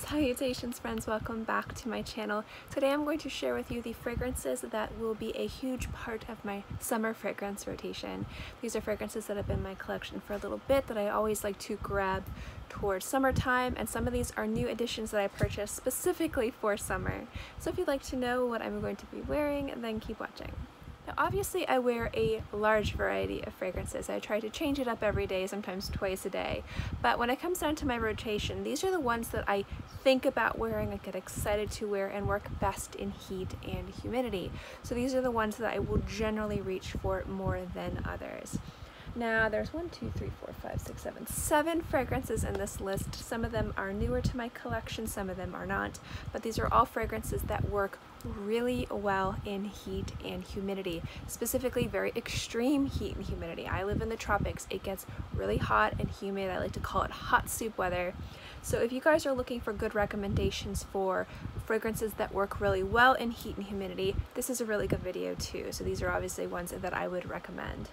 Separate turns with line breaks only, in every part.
Salutations friends, welcome back to my channel. Today I'm going to share with you the fragrances that will be a huge part of my summer fragrance rotation. These are fragrances that have been in my collection for a little bit that I always like to grab towards summertime, and some of these are new additions that I purchased specifically for summer. So if you'd like to know what I'm going to be wearing, then keep watching. Now obviously I wear a large variety of fragrances. I try to change it up every day, sometimes twice a day. But when it comes down to my rotation, these are the ones that I think about wearing, I get excited to wear, and work best in heat and humidity. So these are the ones that I will generally reach for more than others. Now there's 7 fragrances in this list. Some of them are newer to my collection, some of them are not, but these are all fragrances that work really well in heat and humidity, specifically very extreme heat and humidity. I live in the tropics. It gets really hot and humid. I like to call it hot soup weather. So if you guys are looking for good recommendations for fragrances that work really well in heat and humidity, this is a really good video too. So these are obviously ones that I would recommend.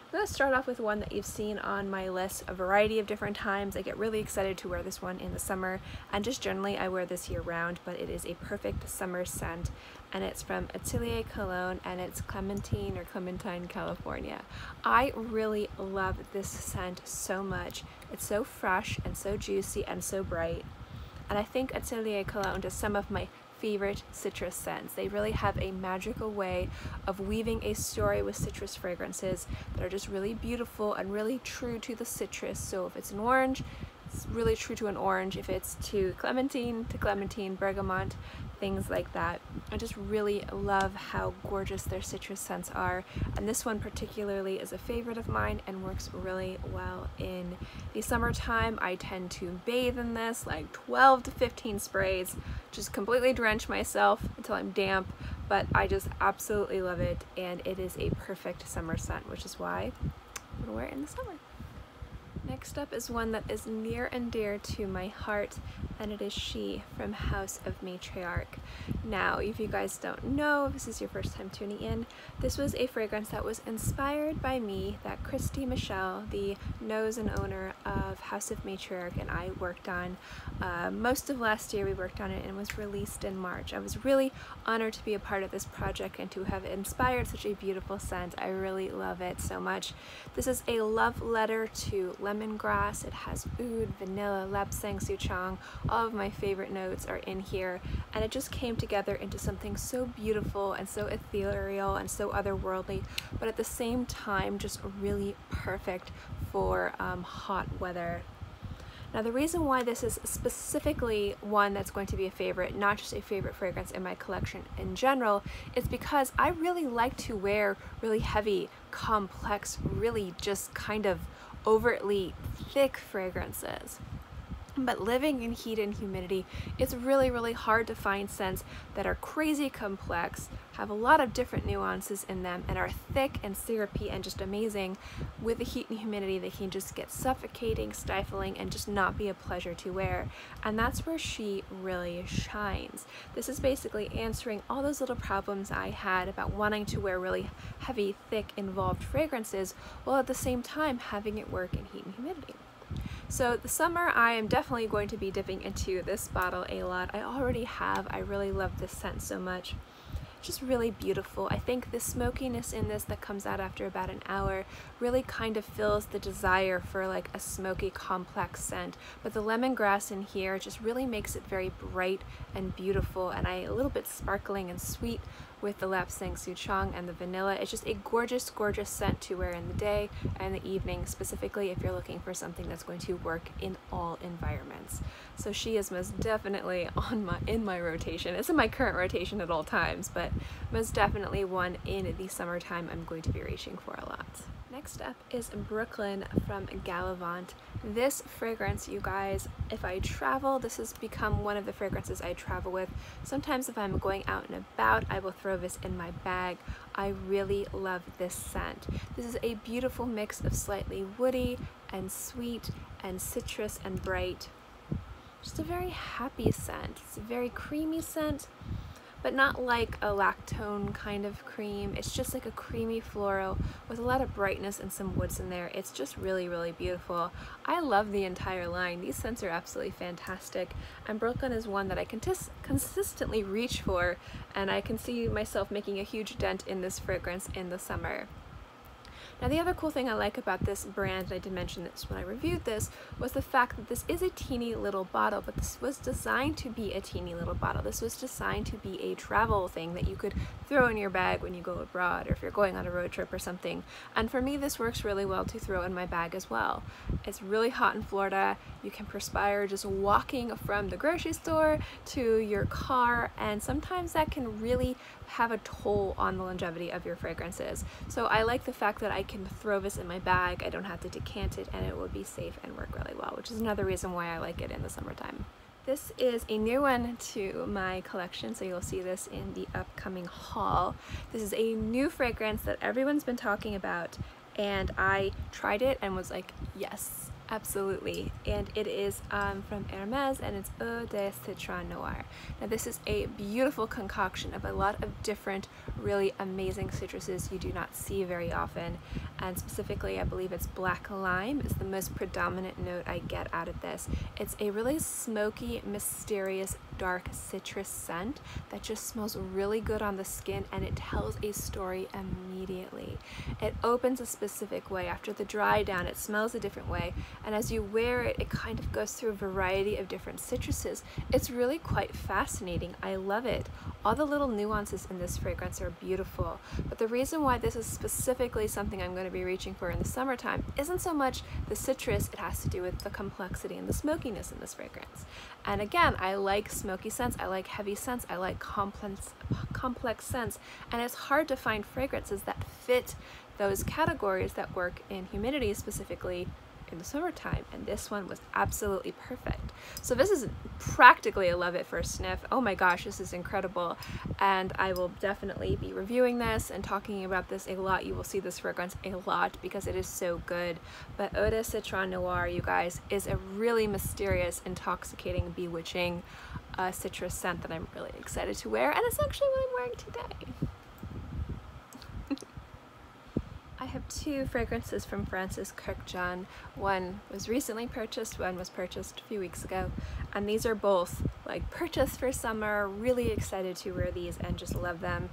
I'm going to start off with one that you've seen on my list a variety of different times. I get really excited to wear this one in the summer, and just generally I wear this year round, but it is a perfect summer scent, and it's from Atelier Cologne, and it's Clementine, California. I really love this scent so much. It's so fresh and so juicy and so bright, and I think Atelier Cologne does some of my favorite citrus scents. They really have a magical way of weaving a story with citrus fragrances that are just really beautiful and really true to the citrus. So if it's an orange, it's really true to an orange. If it's to clementine, bergamot, things like that. I just really love how gorgeous their citrus scents are, and this one particularly is a favorite of mine and works really well in the summertime. I tend to bathe in this, like 12 to 15 sprays, just completely drench myself until I'm damp, but I just absolutely love it, and it is a perfect summer scent, which is why I'm gonna wear it in the summer. Next up is one that is near and dear to my heart, and it is She from House of Matriarch. Now, if you guys don't know, if this is your first time tuning in, this was a fragrance that was inspired by me, that Christy Michelle, the nose and owner of House of Matriarch, and I worked on. Most of last year we worked on it, and it was released in March. I was really honored to be a part of this project and to have inspired such a beautiful scent. I really love it so much. This is a love letter to lemongrass. It has oud, vanilla, lapsang souchong. All of my favorite notes are in here, and it just came together into something so beautiful and so ethereal and so otherworldly, but at the same time just really perfect for hot weather. Now the reason why this is specifically one that's going to be a favorite, not just a favorite fragrance in my collection in general, is because I really like to wear really heavy, complex, really just kind of overtly thick fragrances. But living in heat and humidity, it's really hard to find scents that are crazy complex, have a lot of different nuances in them, and are thick and syrupy and just amazing. With the heat and humidity, they can just get suffocating, stifling, and just not be a pleasure to wear. And that's where She really shines. This is basically answering all those little problems I had about wanting to wear really heavy, thick, involved fragrances, while at the same time having it work in heat and humidity. So the summer, I am definitely going to be dipping into this bottle a lot. I already have. I really love this scent so much. Just really beautiful. I think the smokiness in this that comes out after about an hour really kind of fills the desire for like a smoky, complex scent, but the lemongrass in here just really makes it very bright and beautiful, and a little bit sparkling and sweet with the lapsang souchong and the vanilla. It's just a gorgeous in to wear in the day and the evening, specifically if you're looking for something that's going to work in all environments. So She is most definitely in my rotation. It's in my current rotation at all times, but most definitely one in the summertime I'm going to be reaching for a lot. Next up is Brooklyn from Gallivant. This fragrance, you guys, if I travel, this has become one of the fragrances I travel with. Sometimes if I'm going out and about, I will throw this in my bag. I really love this scent. This is a beautiful mix of slightly woody and sweet and citrus and bright. Just a very happy scent. It's a very creamy scent, but not like a lactone kind of cream. It's just like a creamy floral with a lot of brightness and some woods in there. It's just really, really beautiful. I love the entire line. These scents are absolutely fantastic, and Brooklyn is one that I can consistently reach for, and I can see myself making a huge dent in this fragrance in the summer. Now the other cool thing I like about this brand, and I did mention this when I reviewed this, was the fact that this is a teeny little bottle, but this was designed to be a teeny little bottle. This was designed to be a travel thing that you could throw in your bag when you go abroad or if you're going on a road trip or something. And for me, this works really well to throw in my bag as well. It's really hot in Florida. You can perspire just walking from the grocery store to your car, and sometimes that can really have a toll on the longevity of your fragrances. So I like the fact that I can throw this in my bag, I don't have to decant it, and it will be safe and work really well, which is another reason why I like it in the summertime. This is a new one to my collection, so you'll see this in the upcoming haul. This is a new fragrance that everyone's been talking about, and I tried it and was like, yes, absolutely. And it is from Hermes, and it's Eau de Citroen Noir. Now this is a beautiful concoction of a lot of different really amazing citruses you do not see very often, and specifically I believe it's black lime is the most predominant note I get out of this. It's a really smoky, mysterious, dark citrus scent that just smells really good on the skin, and it tells a story immediately. It opens a specific way. After the dry down, it smells a different way, and as you wear it, it kind of goes through a variety of different citruses. It's really quite fascinating. I love it. All the little nuances in this fragrance are beautiful, but the reason why this is specifically something I'm going to be reaching for in the summertime isn't so much the citrus, it has to do with the complexity and the smokiness in this fragrance. And again, I like smoky scents, I like heavy scents, I like complex scents, and it's hard to find fragrances that fit those categories that work in humidity, specifically in the summertime, and this one was absolutely perfect. So this is practically a love at first sniff. Oh my gosh, this is incredible, and I will definitely be reviewing this and talking about this a lot. You will see this fragrance a lot because it is so good. But Eau de Citroen Noir, you guys, is a really mysterious, intoxicating, bewitching citrus scent that I'm really excited to wear, and it's actually what I'm wearing today. I have two fragrances from Francis Kurkdjian. One was recently purchased, one was purchased a few weeks ago, and these are both like purchased for summer, really excited to wear these and just love them.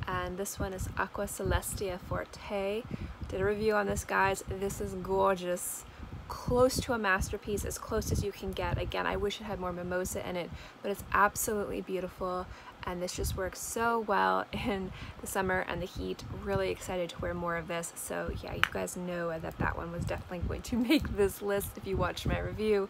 And this one is Aqua Celestia Forte. Did a review on this, guys. This is gorgeous. Close to a masterpiece, as close as you can get. Again, I wish it had more mimosa in it, but it's absolutely beautiful, and this just works so well in the summer and the heat. Really excited to wear more of this. So yeah, you guys know that that one was definitely going to make this list if you watched my review.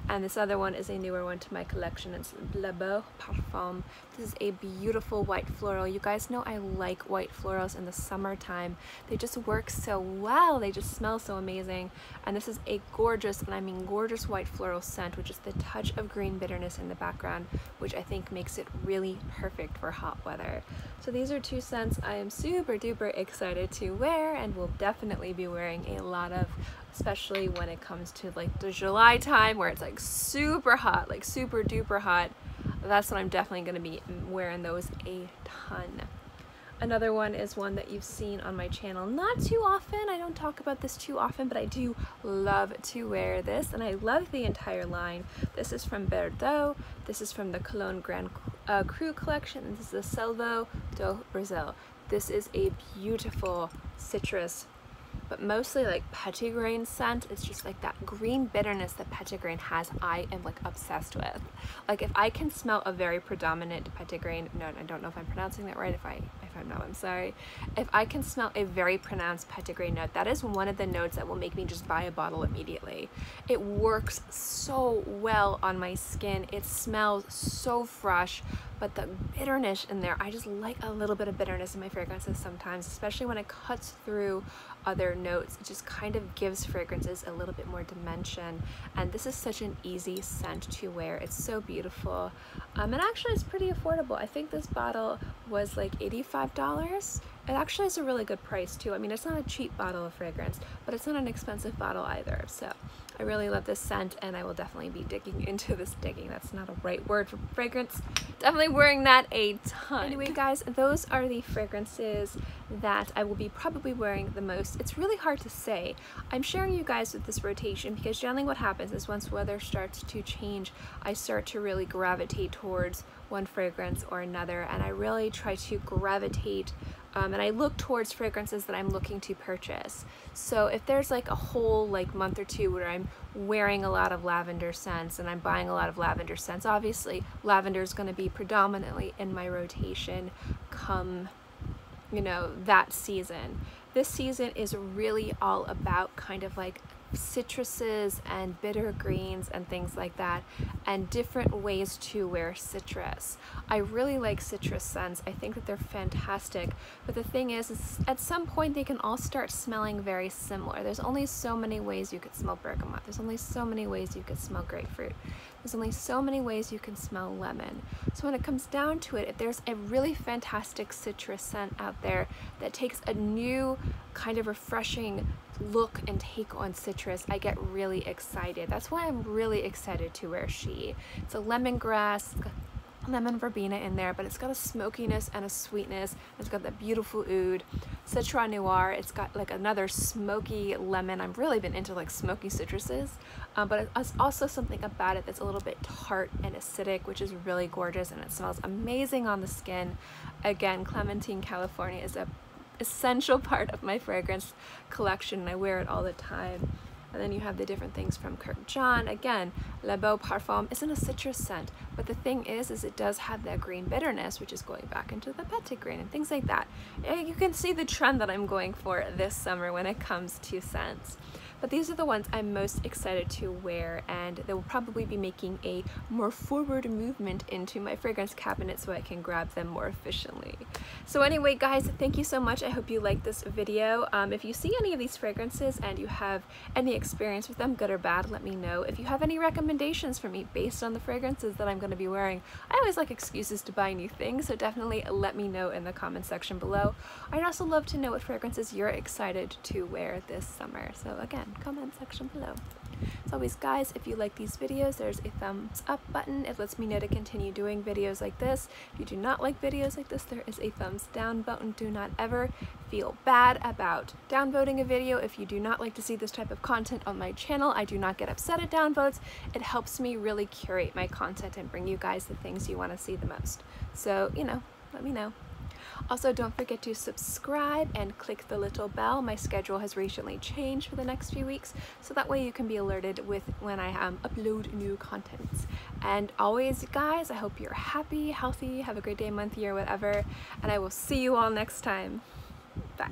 And this other one is a newer one to my collection. It's Le Beau Parfum. This is a beautiful white floral. You guys know I like white florals in the summertime. They just work so well. They just smell so amazing. And this is a gorgeous, and I mean gorgeous, white floral scent, which is the touch of green bitterness in the background, which I think makes it really perfect for hot weather. So these are two scents I am super duper excited to wear, and will definitely be wearing a lot of, especially when it comes to like the July time where it's like super hot, like super duper hot. That's when I'm definitely going to be wearing those a ton. Another one is one that you've seen on my channel not too often. I don't talk about this too often, but I do love to wear this, and I love the entire line. This is from Berdoues. This is from the Cologne Grand Cru collection, and this is the Selva do Brazil. This is a beautiful citrus, but mostly like petitgrain scent. It's just like that green bitterness that petitgrain has, I am like obsessed with. Like if I can smell a very predominant petitgrain, no, I don't know if I'm pronouncing that right. If I'm not, I'm sorry. If I can smell a very pronounced petitgrain note, that is one of the notes that will make me just buy a bottle immediately. It works so well on my skin. It smells so fresh, but the bitterness in there, I just like a little bit of bitterness in my fragrances sometimes, especially when it cuts through other notes. It just kind of gives fragrances a little bit more dimension, and this is such an easy scent to wear. It's so beautiful, and actually it's pretty affordable. I think this bottle was like $85. It actually is a really good price too. I mean, it's not a cheap bottle of fragrance, but it's not an expensive bottle either. So I really love this scent, and I will definitely be digging into this. That's not a right word for fragrance. Definitely wearing that a ton. Anyway guys, those are the fragrances that I will be probably wearing the most. It's really hard to say. I'm sharing you guys with this rotation because generally what happens is once weather starts to change, I start to really gravitate towards one fragrance or another, and I really try to gravitate and I look towards fragrances that I'm looking to purchase. So if there's like a whole like month or two where I'm wearing a lot of lavender scents and I'm buying a lot of lavender scents, obviously lavender is going to be predominantly in my rotation come, you know, that season. This season is really all about kind of like citruses and bitter greens and things like that, and different ways to wear citrus. I really like citrus scents. I think that they're fantastic, but the thing is at some point they can all start smelling very similar. There's only so many ways you could smell bergamot. There's only so many ways you could smell grapefruit. There's only so many ways you can smell lemon. So when it comes down to it, if there's a really fantastic citrus scent out there that takes a new kind of refreshing look and take on citrus, I get really excited. That's why I'm really excited to wear She. It's a lemongrass, it's got lemon verbena in there, but it's got a smokiness and a sweetness. It's got that beautiful oud. Citroen Noir, it's got like another smoky lemon. I've really been into like smoky citruses, but it's also something about it that's a little bit tart and acidic, which is really gorgeous, and it smells amazing on the skin. Again, Clementine, California is a essential part of my fragrance collection, and I wear it all the time. And then you have the different things from Kurrle. Again, Le Beau Parfum isn't a citrus scent, but the thing is it does have that green bitterness, which is going back into the petitgrain and things like that. You can see the trend that I'm going for this summer when it comes to scents. But these are the ones I'm most excited to wear, and they will probably be making a more forward movement into my fragrance cabinet so I can grab them more efficiently. So anyway guys, thank you so much. I hope you liked this video. If you see any of these fragrances and you have any experience with them, good or bad, let me know. If you have any recommendations for me based on the fragrances that I'm going to be wearing, I always like excuses to buy new things, so definitely let me know in the comment section below. I'd also love to know what fragrances you're excited to wear this summer. So again, comment section below. As always guys, if you like these videos, there's a thumbs up button. It lets me know to continue doing videos like this. If you do not like videos like this, there is a thumbs down button. Do not ever feel bad about downvoting a video. If you do not like to see this type of content on my channel, I do not get upset at downvotes. It helps me really curate my content and bring you guys the things you want to see the most. So, you know, let me know. Also, don't forget to subscribe and click the little bell. My schedule has recently changed for the next few weeks, so that way you can be alerted with when I upload new content. And always, guys, I hope you're happy, healthy, have a great day, month, year, whatever, and I will see you all next time. Bye.